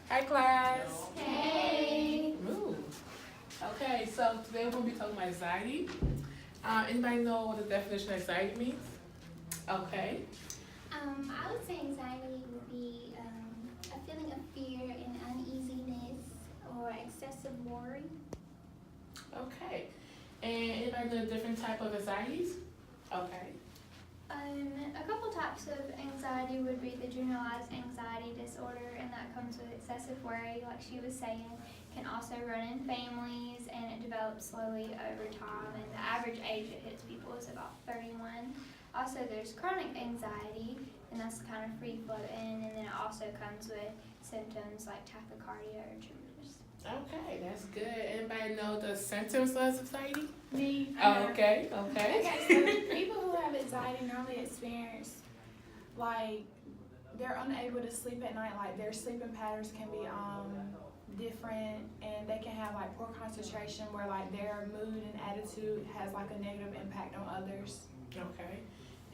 Hi, class. Hey. Ooh. Okay, so today we're going to be talking about anxiety. Anybody know what the definition of anxiety means? Okay. I would say anxiety would be a feeling of fear and uneasiness or excessive worry. Okay. And anybody know a different type of anxieties? Okay. A couple types of anxiety would be the generalized anxiety disorder, and that comes with excessive worry, like she was saying, can also run in families, and it develops slowly over time, and the average age it hits people is about 31. Also, there's chronic anxiety, and that's kind of free floating, and then it also comes with symptoms like tachycardia or tremors. Okay, that's good. Anybody know the symptoms of anxiety? Me. Okay. Okay, so people who have anxiety normally experience like they're unable to sleep at night. Like their sleeping patterns can be different, and they can have like poor concentration, where like their mood and attitude has like a negative impact on others. Okay.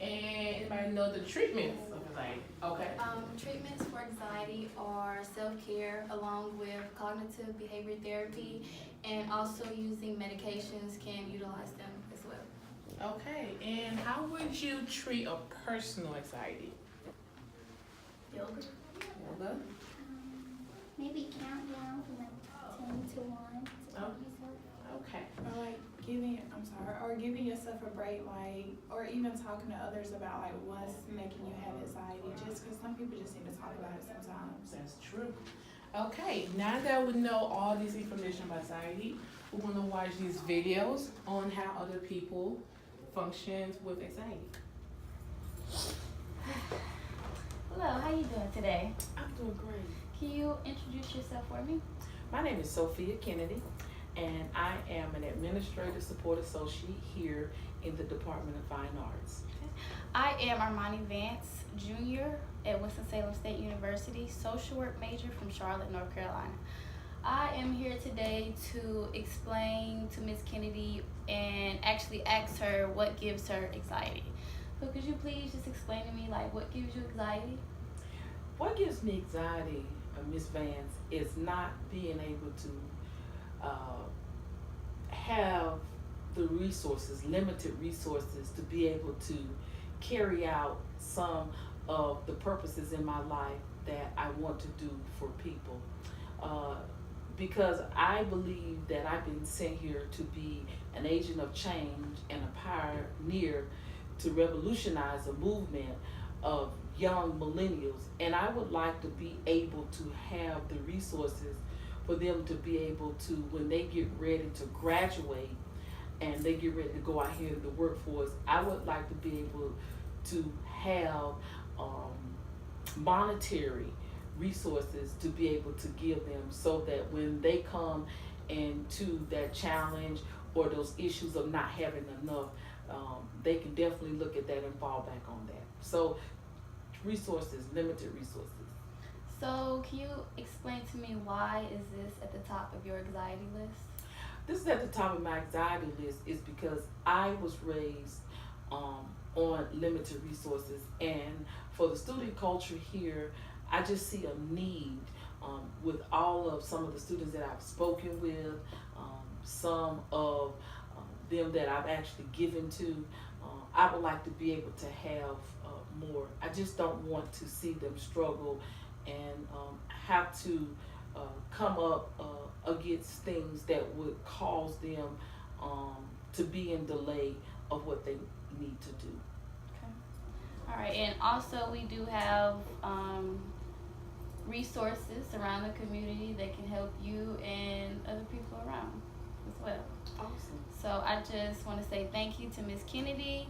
And anybody know the treatments of anxiety? Okay. Treatments for anxiety are self-care along with cognitive behavior therapy, and also using medications can utilize them as well. Okay. And how would you treat a personal anxiety? Yoga. Yoga. Maybe count down from like 10 to 1 to Oh. yourself. Okay. Or like giving yourself a break, like, or even talking to others about like what's making you have anxiety. Just because some people just need to talk about it sometimes. That's true. Okay, now that we know all this information about anxiety, we're going to watch these videos on how other people function with anxiety. Hello, how you doing today? I'm doing great. Can you introduce yourself for me? My name is Sophia Kennedy, and I am an administrative support associate here in the Department of Fine Arts. I am Armani Vance, junior at Winston-Salem State University, social work major from Charlotte, North Carolina. I am here today to explain to Ms. Kennedy and actually ask her what gives her anxiety. So could you please just explain to me like what gives you anxiety? What gives me anxiety, Ms. Vance, is not being able to have the resources, limited resources, to be able to carry out some of the purposes in my life that I want to do for people. Because I believe that I've been sent here to be an agent of change and a pioneer to revolutionize a movement of young millennials, and I would like to be able to have the resources for them to be able to, when they get ready to graduate and they get ready to go out here in the workforce, I would like to be able to have monetary resources to be able to give them, so that when they come into that challenge or those issues of not having enough, they can definitely look at that and fall back on that. So resources, limited resources. So can you explain to me why is this at the top of your anxiety list? This is at the top of my anxiety list is because I was raised on limited resources, and for the student culture here, I just see a need with all of some of the students that I've spoken with, some of them that I've actually given to. I would like to be able to have more. I just don't want to see them struggle and have to come up against things that would cause them to be in delay of what they need to do. Okay. All right, and also we do have resources around the community that can help you and other people around as well. Awesome. So I just want to say thank you to Ms. Kennedy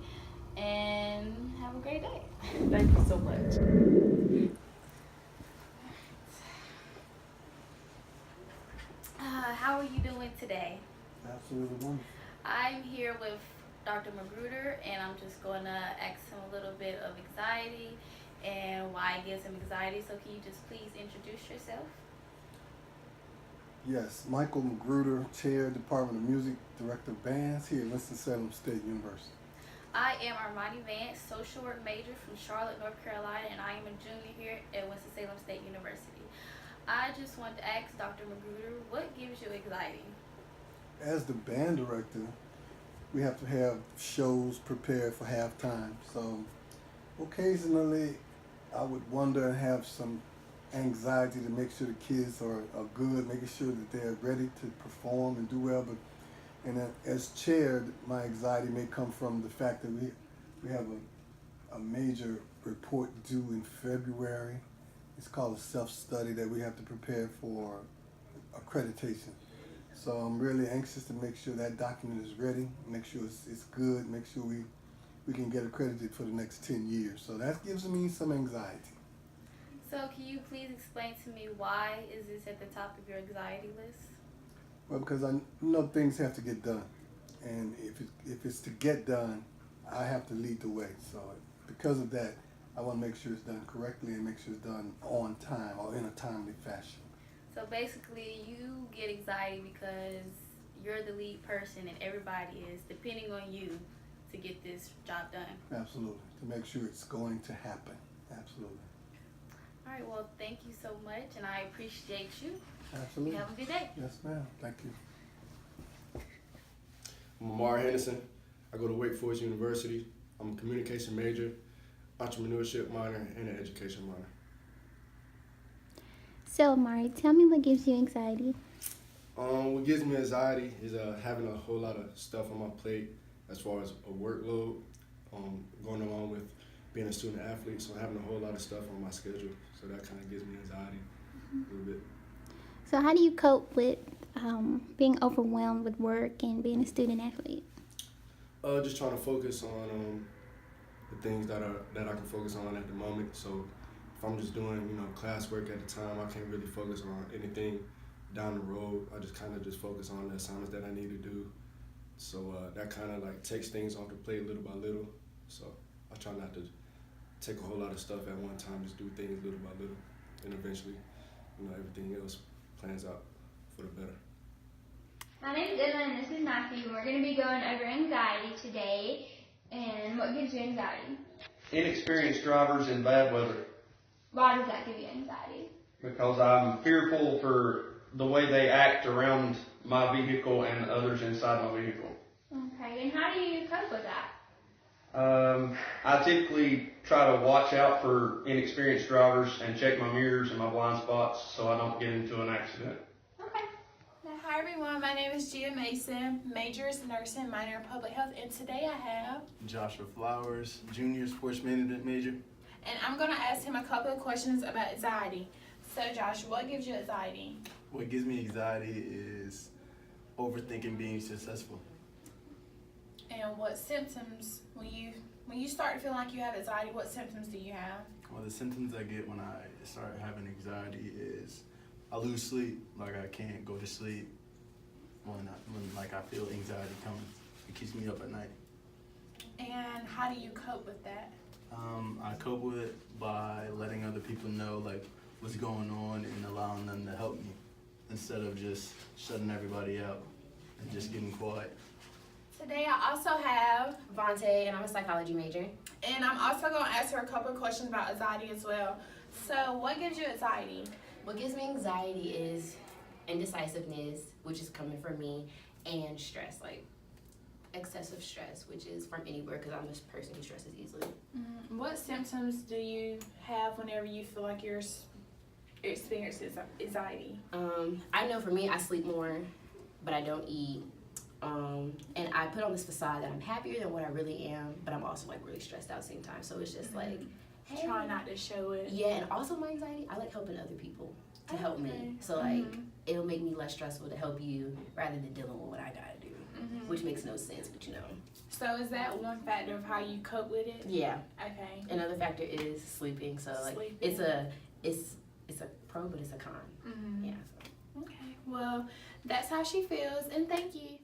and have a great day. Thank you so much. How are you doing today? Absolutely wonderful. I'm here with Dr. Magruder, and I'm just going to ask him a little bit of anxiety and why it gives him anxiety. So can you just please introduce yourself? Yes, Michael Magruder, Chair, Department of Music, Director of Bands here at Winston-Salem State University. I am Armani Vance, social work major from Charlotte, North Carolina, and I am a junior here at Winston-Salem State University. I just want to ask Dr. Magruder, what gives you anxiety? As the band director, we have to have shows prepared for halftime. So occasionally I would wonder and have some anxiety to make sure the kids are good, making sure that they're ready to perform and do well. But as chair, my anxiety may come from the fact that we have a major report due in February. It's called a self-study that we have to prepare for accreditation. So I'm really anxious to make sure that document is ready, make sure it's good, make sure we can get accredited for the next 10 years. So that gives me some anxiety. So can you please explain to me why is this at the top of your anxiety list? Well, because I know things have to get done. And if it's to get done, I have to lead the way. So because of that, I want to make sure it's done correctly and make sure it's done on time or in a timely fashion. So basically, you get anxiety because you're the lead person and everybody is depending on you to get this job done. Absolutely. To make sure it's going to happen. Absolutely. All right, well, thank you so much, and I appreciate you. Absolutely. Have a good day. Yes, ma'am. Thank you. I'm Amar Henderson. I go to Wake Forest University. I'm a communication major, entrepreneurship minor, and an education minor. So, Amari, tell me what gives you anxiety. What gives me anxiety is having a whole lot of stuff on my plate as far as a workload, going along with being a student athlete, so having a whole lot of stuff on my schedule. So that kind of gives me anxiety a little bit. So, how do you cope with being overwhelmed with work and being a student athlete? Just trying to focus on the things that I can focus on at the moment. So if I'm just doing classwork at the time, I can't really focus on anything down the road. I just kind of just focus on the assignments that I need to do. So that kind of like takes things off the plate little by little. So I try not to take a whole lot of stuff at one time, just do things little by little, and eventually, everything else plans out for the better. My name is Emma and this is Matthew, and we're going to be going over anxiety today and what gives you anxiety. Inexperienced drivers in bad weather, Why does that give you anxiety? because I'm fearful for the way they act around my vehicle and others inside my vehicle. Okay, and how do you cope with that? I typically try to watch out for inexperienced drivers and check my mirrors and my blind spots so I don't get into an accident. Okay. Hi everyone, my name is Gia Mason, major is nursing, minor in public health, and today I have, Joshua Flowers, junior sports management major. and I'm going to ask him a couple of questions about anxiety. So Josh, what gives you anxiety? What gives me anxiety is overthinking being successful. And what symptoms, when you start to feel like you have anxiety, what symptoms do you have? Well, the symptoms I get when I start having anxiety is I lose sleep, like I can't go to sleep when like I feel anxiety coming. It keeps me up at night. And how do you cope with that? I cope with it by letting other people know like what's going on and allowing them to help me instead of just shutting everybody out and just getting quiet. Today I also have, Vontae, and I'm a psychology major. and I'm also going to ask her a couple of questions about anxiety as well. So what gives you anxiety? What gives me anxiety is indecisiveness, which is coming from me, and stress, like excessive stress, which is from anywhere because I'm this person who stresses easily. What symptoms do you have whenever you feel like you're experiencing anxiety? I know for me, I sleep more, but I don't eat. And I put on this facade that I'm happier than what I really am, but I'm also like really stressed out at the same time. So it's just like, hey. Try not to show it. Yeah, and also my anxiety, I like helping other people to help me. So like, it'll make me less stressful to help you rather than dealing with what I gotta do, which makes no sense, but So is that one factor of how you cope with it? Yeah. Okay. Another factor is sleeping. So like, Sleeping. it's a pro, but it's a con. Yeah. Okay. Well, that's how she feels, and thank you.